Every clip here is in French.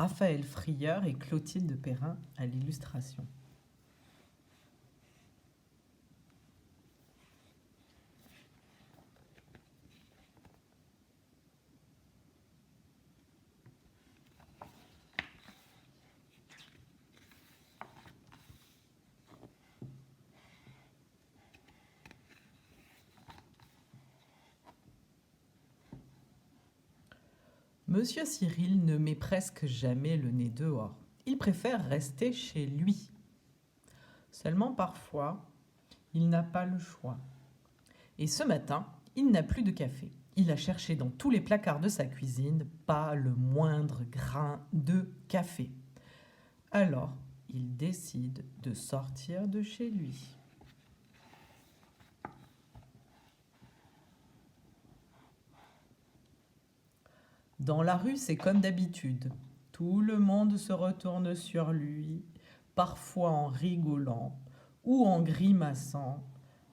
Raphaël Frieur et Clotilde Perrin à l'illustration. Monsieur Cyril ne met presque jamais le nez dehors. Il préfère rester chez lui. Seulement parfois, il n'a pas le choix. Et ce matin, il n'a plus de café. Il a cherché dans tous les placards de sa cuisine, pas le moindre grain de café. Alors, il décide de sortir de chez lui. Dans la rue, c'est comme d'habitude. Tout le monde se retourne sur lui, parfois en rigolant ou en grimaçant,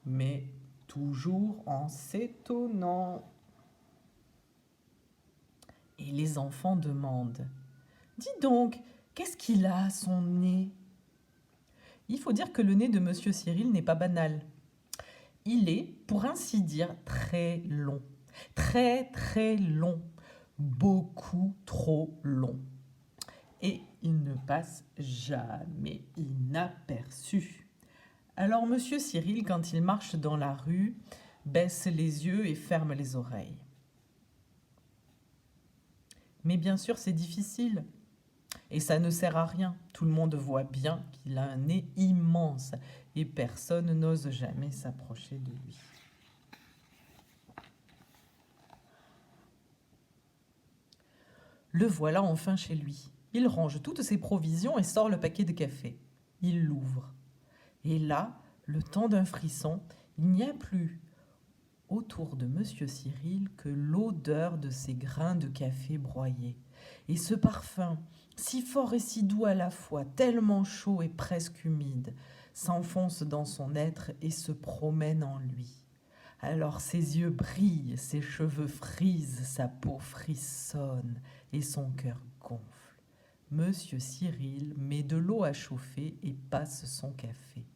mais toujours en s'étonnant. Et les enfants demandent « Dis donc, qu'est-ce qu'il a à son nez ?» Il faut dire que le nez de Monsieur Cyril n'est pas banal. Il est, pour ainsi dire, très long. Très long. Beaucoup trop long. Et il ne passe jamais inaperçu. Alors Monsieur Cyril, quand il marche dans la rue, baisse les yeux et ferme les oreilles. Mais bien sûr, c'est difficile. Et ça ne sert à rien. Tout le monde voit bien qu'il a un nez immense et personne n'ose jamais s'approcher de lui. Le voilà enfin chez lui. Il range toutes ses provisions et sort le paquet de café. Il l'ouvre. Et là, le temps d'un frisson, il n'y a plus autour de Monsieur Cyril que l'odeur de ces grains de café broyés. Et ce parfum, si fort et si doux à la fois, tellement chaud et presque humide, s'enfonce dans son être et se promène en lui. Alors ses yeux brillent, ses cheveux frisent, sa peau frissonne et son cœur gonfle. Monsieur Cyril met de l'eau à chauffer et passe son café.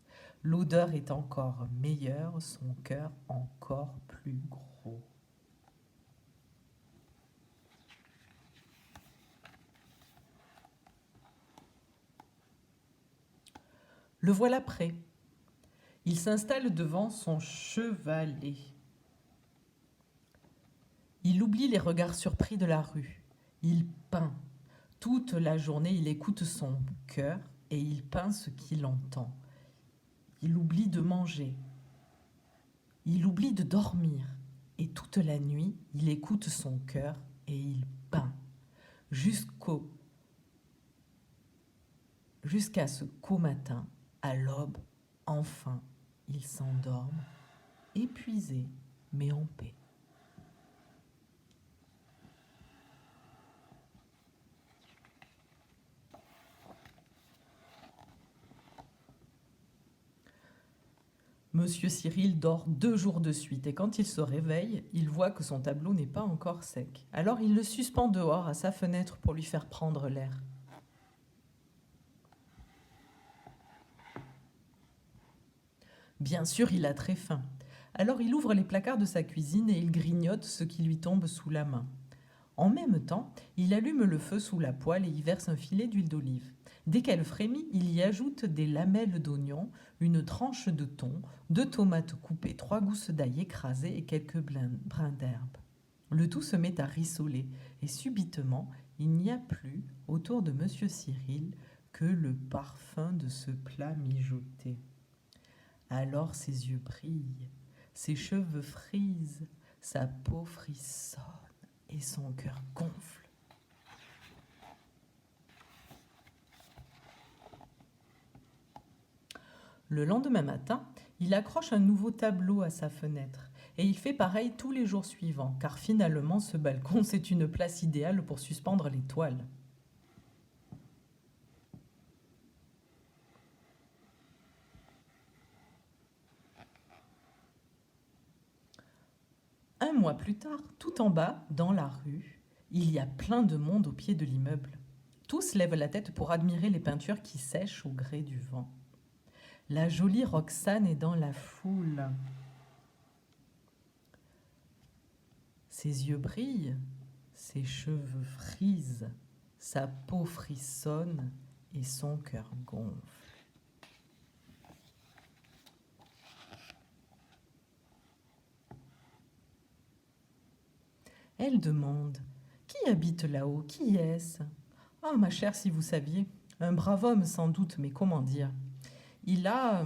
L'odeur est encore meilleure, son cœur encore plus gros. Le voilà prêt. Il s'installe devant son chevalet. Il oublie les regards surpris de la rue. Il peint. Toute la journée, il écoute son cœur et il peint ce qu'il entend. Il oublie de manger. Il oublie de dormir. Et toute la nuit, il écoute son cœur et il peint. Jusqu'à ce qu'au matin, à l'aube, enfin, il s'endorme, épuisé, mais en paix. Monsieur Cyril dort 2 jours de suite et quand il se réveille, il voit que son tableau n'est pas encore sec. Alors il le suspend dehors à sa fenêtre pour lui faire prendre l'air. Bien sûr, il a très faim. Alors il ouvre les placards de sa cuisine et il grignote ce qui lui tombe sous la main. En même temps, il allume le feu sous la poêle et y verse un filet d'huile d'olive. Dès qu'elle frémit, il y ajoute des lamelles d'oignon, une tranche de thon, 2 tomates coupées, 3 gousses d'ail écrasées et quelques brins d'herbe. Le tout se met à rissoler et subitement, il n'y a plus, autour de Monsieur Cyril, que le parfum de ce plat mijoté. Alors ses yeux brillent, ses cheveux frisent, sa peau frissonne et son cœur gonfle. Le lendemain matin, il accroche un nouveau tableau à sa fenêtre et il fait pareil tous les jours suivants, car finalement ce balcon c'est une place idéale pour suspendre les toiles. Un mois plus tard, tout en bas, dans la rue, il y a plein de monde au pied de l'immeuble. Tous lèvent la tête pour admirer les peintures qui sèchent au gré du vent. La jolie Roxane est dans la foule. Ses yeux brillent, ses cheveux frisent, sa peau frissonne et son cœur gonfle. Elle demande: qui habite là-haut? Qui est-ce? Ah, ma chère, si vous saviez, un brave homme sans doute, mais comment dire? Il a,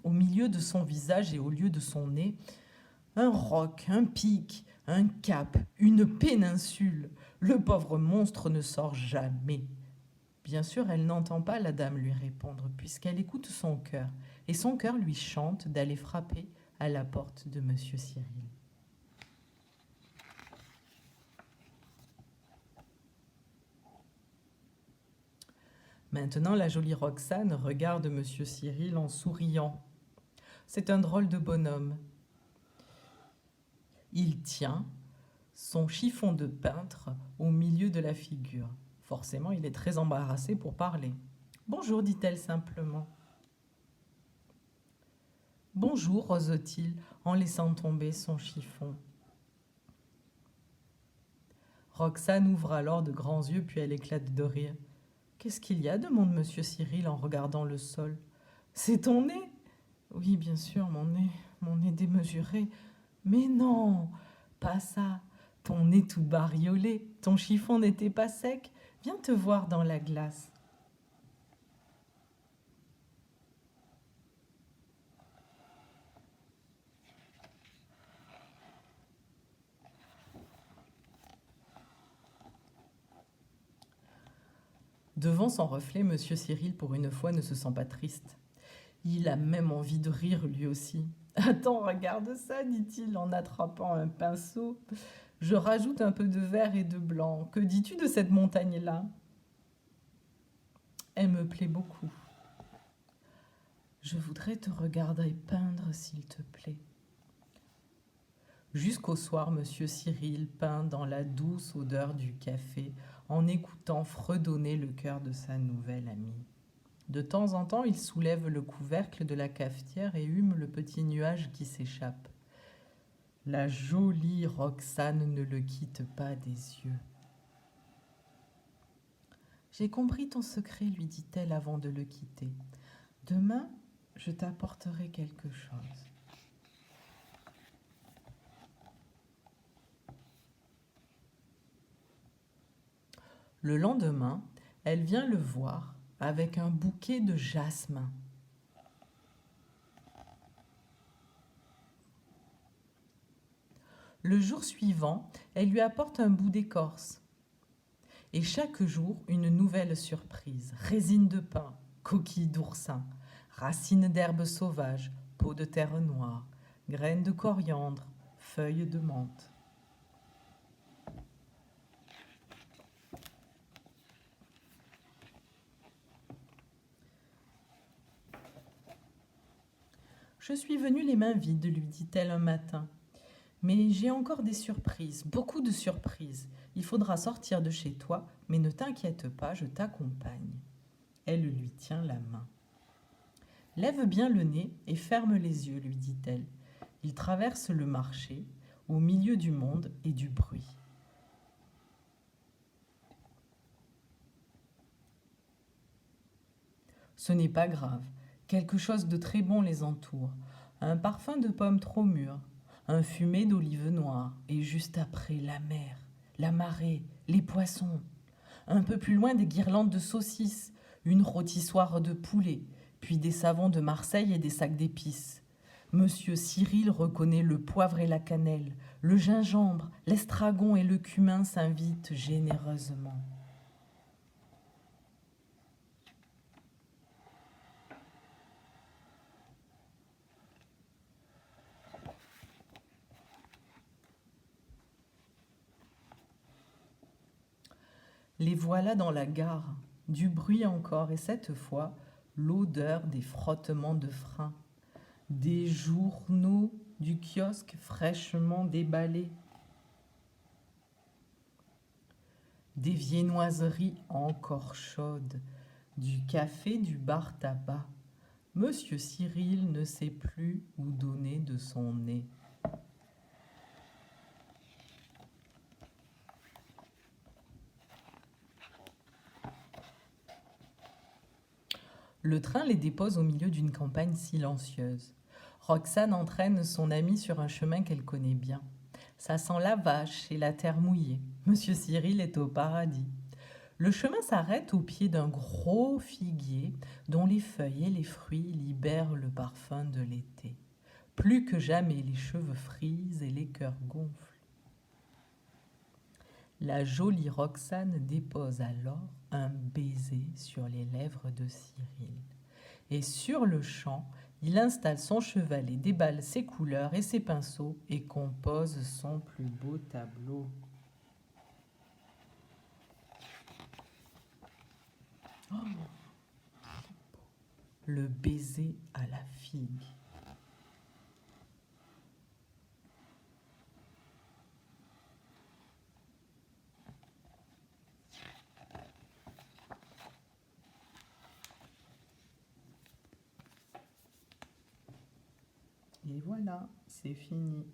au milieu de son visage et au lieu de son nez, un roc, un pic, un cap, une péninsule. Le pauvre monstre ne sort jamais. Bien sûr, elle n'entend pas la dame lui répondre, puisqu'elle écoute son cœur, et son cœur lui chante d'aller frapper à la porte de Monsieur Cyril. Maintenant, la jolie Roxane regarde Monsieur Cyril en souriant. C'est un drôle de bonhomme. Il tient son chiffon de peintre au milieu de la figure. Forcément, il est très embarrassé pour parler. « Bonjour », dit-elle simplement. « Bonjour », ose-t-il en laissant tomber son chiffon. Roxane ouvre alors de grands yeux, puis elle éclate de rire. « Qu'est-ce qu'il y a ?» demande Monsieur Cyril en regardant le sol. « C'est ton nez ?»« Oui, bien sûr, mon nez démesuré. Mais non, pas ça. Ton nez tout bariolé, ton chiffon n'était pas sec. Viens te voir dans la glace. » Devant son reflet, Monsieur Cyril, pour une fois, ne se sent pas triste. Il a même envie de rire lui aussi. « Attends, regarde ça, dit-il en attrapant un pinceau. Je rajoute un peu de vert et de blanc. Que dis-tu de cette montagne-là ? Elle me plaît beaucoup. Je voudrais te regarder peindre, s'il te plaît. » Jusqu'au soir, Monsieur Cyril peint dans la douce odeur du café, en écoutant fredonner le cœur de sa nouvelle amie. De temps en temps, il soulève le couvercle de la cafetière et hume le petit nuage qui s'échappe. La jolie Roxane ne le quitte pas des yeux. « J'ai compris ton secret, lui dit-elle avant de le quitter. Demain, je t'apporterai quelque chose. » Le lendemain, elle vient le voir avec un bouquet de jasmin. Le jour suivant, elle lui apporte un bout d'écorce. Et chaque jour, une nouvelle surprise. Résine de pin, coquilles d'oursin, racines d'herbes sauvages, peau de terre noire, graines de coriandre, feuilles de menthe. « Je suis venue les mains vides, lui dit-elle un matin. Mais j'ai encore des surprises, beaucoup de surprises. Il faudra sortir de chez toi, mais ne t'inquiète pas, je t'accompagne. » Elle lui tient la main. « Lève bien le nez et ferme les yeux, lui dit-elle. Il traverse le marché, au milieu du monde et du bruit. Ce n'est pas grave. Quelque chose de très bon les entoure. Un parfum de pommes trop mûres, un fumet d'olives noires, et juste après la mer, la marée, les poissons. Un peu plus loin des guirlandes de saucisses, une rôtissoire de poulet, puis des savons de Marseille et des sacs d'épices. Monsieur Cyril reconnaît le poivre et la cannelle, le gingembre, l'estragon et le cumin s'invitent généreusement. Les voilà dans la gare, du bruit encore, et cette fois, l'odeur des frottements de frein, des journaux du kiosque fraîchement déballés. des viennoiseries encore chaudes, du café du bar tabac. Monsieur Cyril ne sait plus où donner de son nez. Le train les dépose au milieu d'une campagne silencieuse. Roxane entraîne son amie sur un chemin qu'elle connaît bien. Ça sent la vache et la terre mouillée. Monsieur Cyril est au paradis. Le chemin s'arrête au pied d'un gros figuier dont les feuilles et les fruits libèrent le parfum de l'été. Plus que jamais, les cheveux frisent et les cœurs gonflent. La jolie Roxane dépose alors un baiser sur les lèvres de Cyril. Et sur le champ, il installe son cheval et déballe ses couleurs et ses pinceaux et compose son plus beau tableau. Oh, le baiser à la figue. Et voilà, c'est fini.